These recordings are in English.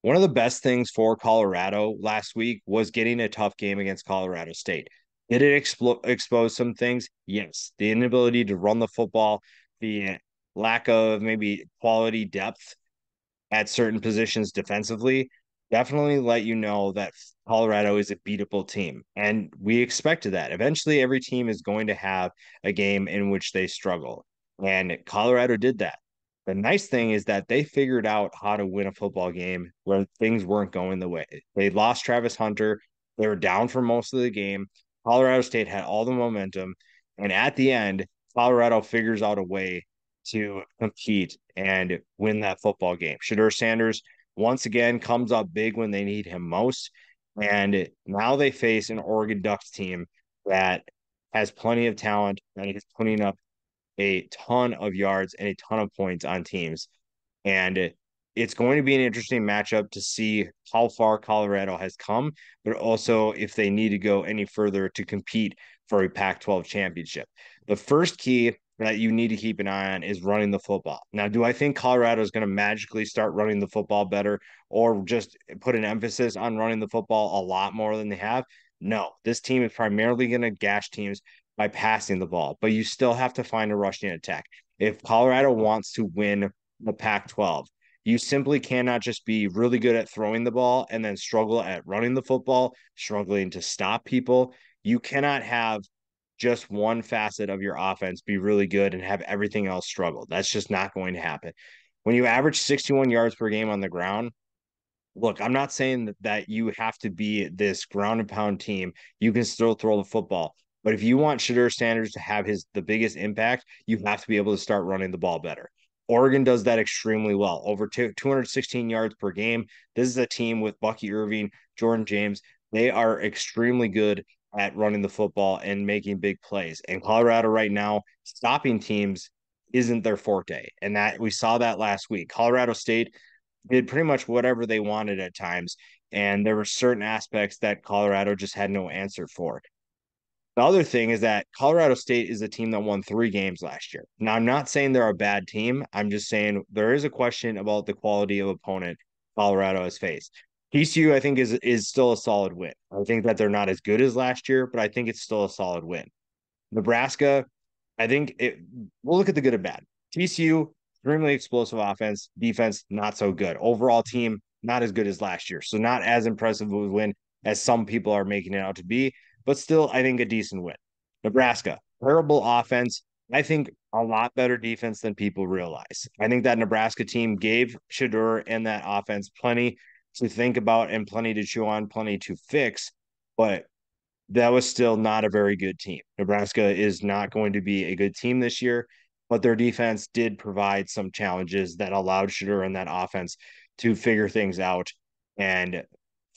One of the best things for Colorado last week was getting a tough game against Colorado State. Did it expose some things? Yes. The inability to run the football, the lack of maybe quality depth at certain positions defensively definitely let you know that Colorado is a beatable team. And we expected that. Eventually, every team is going to have a game in which they struggle. And Colorado did that. The nice thing is that they figured out how to win a football game where things weren't going the way. They lost Travis Hunter. They were down for most of the game. Colorado State had all the momentum. And at the end, Colorado figures out a way to compete and win that football game. Shedeur Sanders once again comes up big when they need him most. And now they face an Oregon Ducks team that has plenty of talent and is putting up a ton of yards and a ton of points on teams. And it's going to be an interesting matchup to see how far Colorado has come, but also if they need to go any further to compete for a Pac 12 championship. The first key that you need to keep an eye on is running the football. Now, do I think Colorado is going to magically start running the football better or just put an emphasis on running the football a lot more than they have? No, this team is primarily going to gash teams by passing the ball, but you still have to find a rushing attack. If Colorado wants to win the Pac 12, you simply cannot just be really good at throwing the ball and then struggle at running the football, struggling to stop people. You cannot have just one facet of your offense be really good and have everything else struggle. That's just not going to happen. When you average 61 yards per game on the ground, look, I'm not saying that you have to be this ground and pound team. You can still throw the football. But if you want Shedeur Sanders to have the biggest impact, you have to be able to start running the ball better. Oregon does that extremely well. Over 216 yards per game. This is a team with Bucky Irving, Jordan James. They are extremely good at running the football and making big plays. And Colorado right now, stopping teams isn't their forte. And that we saw that last week. Colorado State did pretty much whatever they wanted at times. And there were certain aspects that Colorado just had no answer for. The other thing is that Colorado State is a team that won 3 games last year. Now, I'm not saying they're a bad team. I'm just saying there is a question about the quality of opponent Colorado has faced. TCU, I think, is still a solid win. I think that they're not as good as last year, but I think it's still a solid win. Nebraska, I think we'll look at the good and bad. TCU, extremely explosive offense, defense, not so good. Overall team, not as good as last year. So not as impressive of a win as some people are making it out to be, but still, I think a decent win. Nebraska, terrible offense. I think a lot better defense than people realize. I think that Nebraska team gave Shedeur and that offense plenty to think about and plenty to chew on, plenty to fix. But that was still not a very good team. Nebraska is not going to be a good team this year, but their defense did provide some challenges that allowed Shedeur and that offense to figure things out and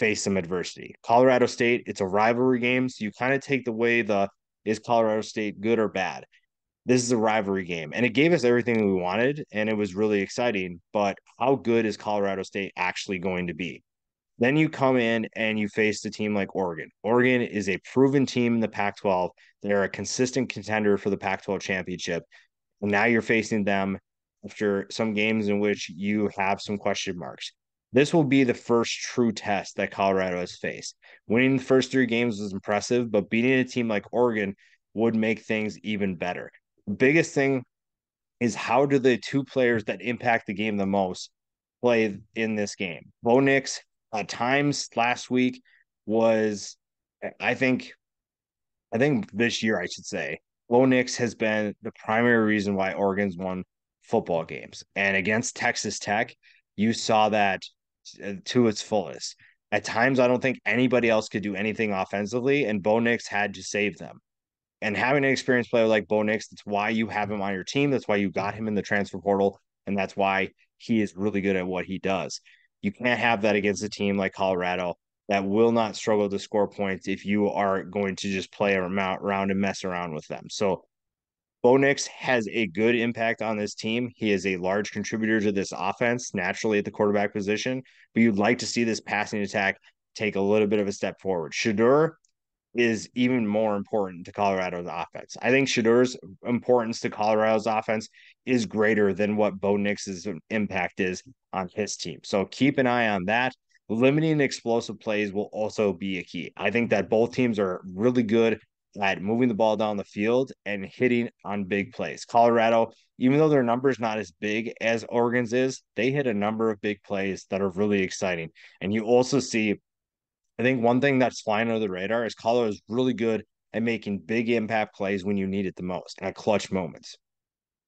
face some adversity. Colorado State, it's a rivalry game, so you kind of take the way the is Colorado State good or bad? This is a rivalry game, and it gave us everything we wanted, and it was really exciting. But how good is Colorado State actually going to be? Then you come in and you face a team like Oregon. Oregon is a proven team in the Pac 12. They're a consistent contender for the Pac 12 championship. And now you're facing them after some games in which you have some question marks. This will be the first true test that Colorado has faced. Winning the first 3 games was impressive, but beating a team like Oregon would make things even better. The biggest thing is how do the two players that impact the game the most play in this game? Bo Nix at times last week was, I think, I think this year I should say, Bo Nix has been the primary reason why Oregon's won football games. And against Texas Tech, you saw that to its fullest. At times, I don't think anybody else could do anything offensively, and Bo Nix had to save them. And having an experienced player like Bo Nix, that's why you have him on your team. That's why you got him in the transfer portal. And that's why he is really good at what he does. You can't have that against a team like Colorado that will not struggle to score points if you are going to just play around and mess around with them. So Bo Nix has a good impact on this team. He is a large contributor to this offense, naturally at the quarterback position, but you'd like to see this passing attack take a little bit of a step forward. Shedeur is even more important to Colorado's offense. I think Shedur's importance to Colorado's offense is greater than what Bo Nix's impact is on his team. So keep an eye on that. Limiting explosive plays will also be a key. I think that both teams are really good at moving the ball down the field and hitting on big plays. Colorado, even though their number is not as big as Oregon's is, they hit a number of big plays that are really exciting. And you also see, I think one thing that's flying under the radar is Colorado is really good at making big impact plays when you need it the most, at clutch moments.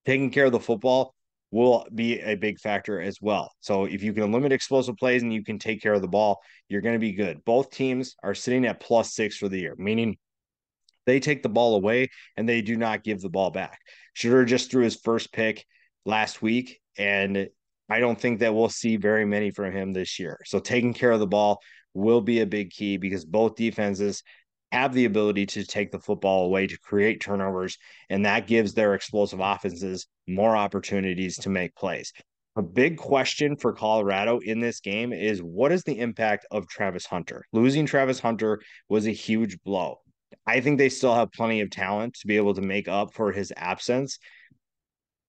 Taking care of the football will be a big factor as well. So if you can limit explosive plays and you can take care of the ball, you're going to be good. Both teams are sitting at +6 for the year, meaning they take the ball away and they do not give the ball back. Shedeur just threw his first pick last week, and I don't think that we'll see very many from him this year. So taking care of the ball will be a big key because both defenses have the ability to take the football away to create turnovers, and that gives their explosive offenses more opportunities to make plays. A big question for Colorado in this game is what is the impact of Travis Hunter? Losing Travis Hunter was a huge blow. I think they still have plenty of talent to be able to make up for his absence.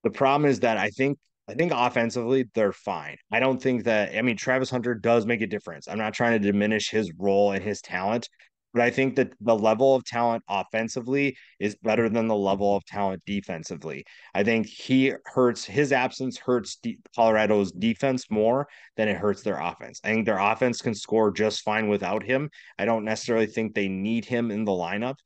The problem is that I think offensively they're fine. I don't think that I mean Travis Hunter does make a difference. I'm not trying to diminish his role and his talent, but I think that the level of talent offensively is better than the level of talent defensively. I think his absence hurts Colorado's defense more than it hurts their offense. I think their offense can score just fine without him. I don't necessarily think they need him in the lineup,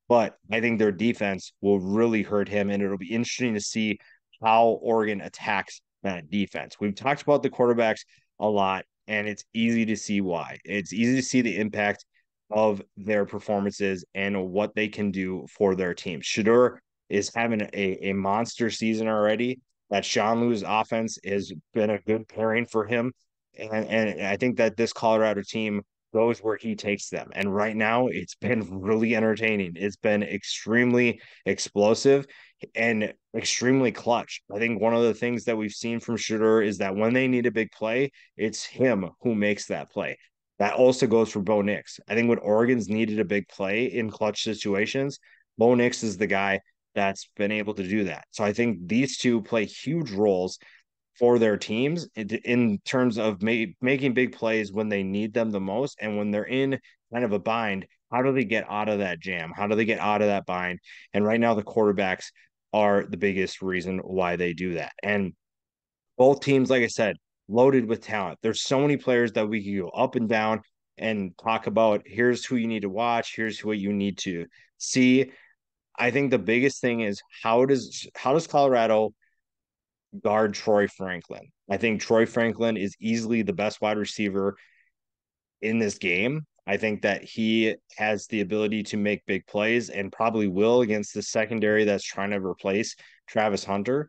but I think their defense will really hurt him, and it'll be interesting to see how Oregon attacks that defense. We've talked about the quarterbacks a lot, and it's easy to see why. It's easy to see the impact of their performances and what they can do for their team. Shedeur is having a monster season already. That Sean Liu's offense has been a good pairing for him. And I think that this Colorado team goes where he takes them. And right now, it's been really entertaining. It's been extremely explosive and extremely clutch. I think one of the things that we've seen from Shedeur is that when they need a big play, it's him who makes that play. That also goes for Bo Nix. I think when Oregon's needed a big play in clutch situations, Bo Nix is the guy that's been able to do that. So I think these two play huge roles for their teams in terms of making big plays when they need them the most. And when they're in kind of a bind, how do they get out of that jam? How do they get out of that bind? And right now, the quarterbacks are the biggest reason why they do that. And both teams, like I said, loaded with talent. There's so many players that we can go up and down and talk about. Here's who you need to watch. Here's what you need to see. I think the biggest thing is how does Colorado guard Troy Franklin? I think Troy Franklin is easily the best wide receiver in this game. I think that he has the ability to make big plays and probably will against the secondary that's trying to replace Travis Hunter.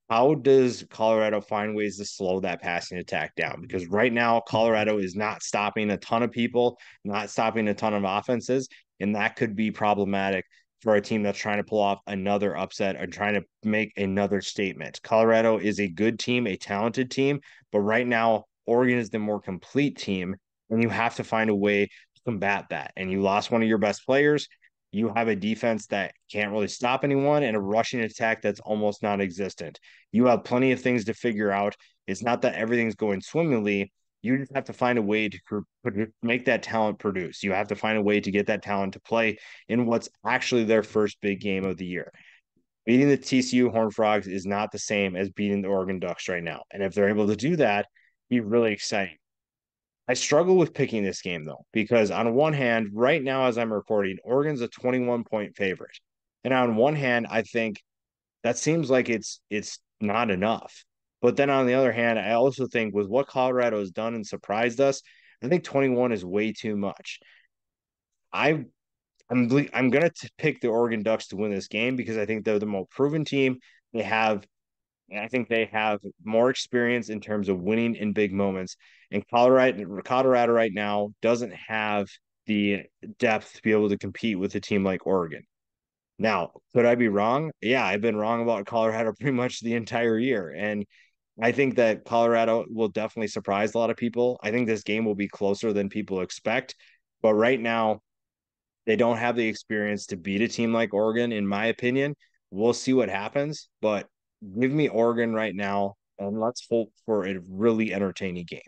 How does Colorado find ways to slow that passing attack down? Because right now, Colorado is not stopping a ton of people, not stopping a ton of offenses, and that could be problematic for a team that's trying to pull off another upset or trying to make another statement. Colorado is a good team, a talented team, but right now, Oregon is the more complete team, and you have to find a way to combat that. And you lost one of your best players. You have a defense that can't really stop anyone and a rushing attack that's almost non-existent. You have plenty of things to figure out. It's not that everything's going swimmingly. You just have to find a way to make that talent produce. You have to find a way to get that talent to play in what's actually their first big game of the year. Beating the TCU Horned Frogs is not the same as beating the Oregon Ducks right now. And if they're able to do that, be really exciting. I struggle with picking this game though, because on one hand, right now as I'm recording, Oregon's a 21-point favorite. And on one hand, I think that seems like it's not enough. But then on the other hand, I also think with what Colorado has done and surprised us, I think 21 is way too much. I I'm gonna pick the Oregon Ducks to win this game because I think they're the more proven team. They have and I think they have more experience in terms of winning in big moments. And Colorado right now doesn't have the depth to be able to compete with a team like Oregon. Now, could I be wrong? Yeah, I've been wrong about Colorado pretty much the entire year. And I think that Colorado will definitely surprise a lot of people. I think this game will be closer than people expect. But right now, They don't have the experience to beat a team like Oregon, in my opinion. We'll see what happens, but give me Oregon right now, and let's hope for a really entertaining game.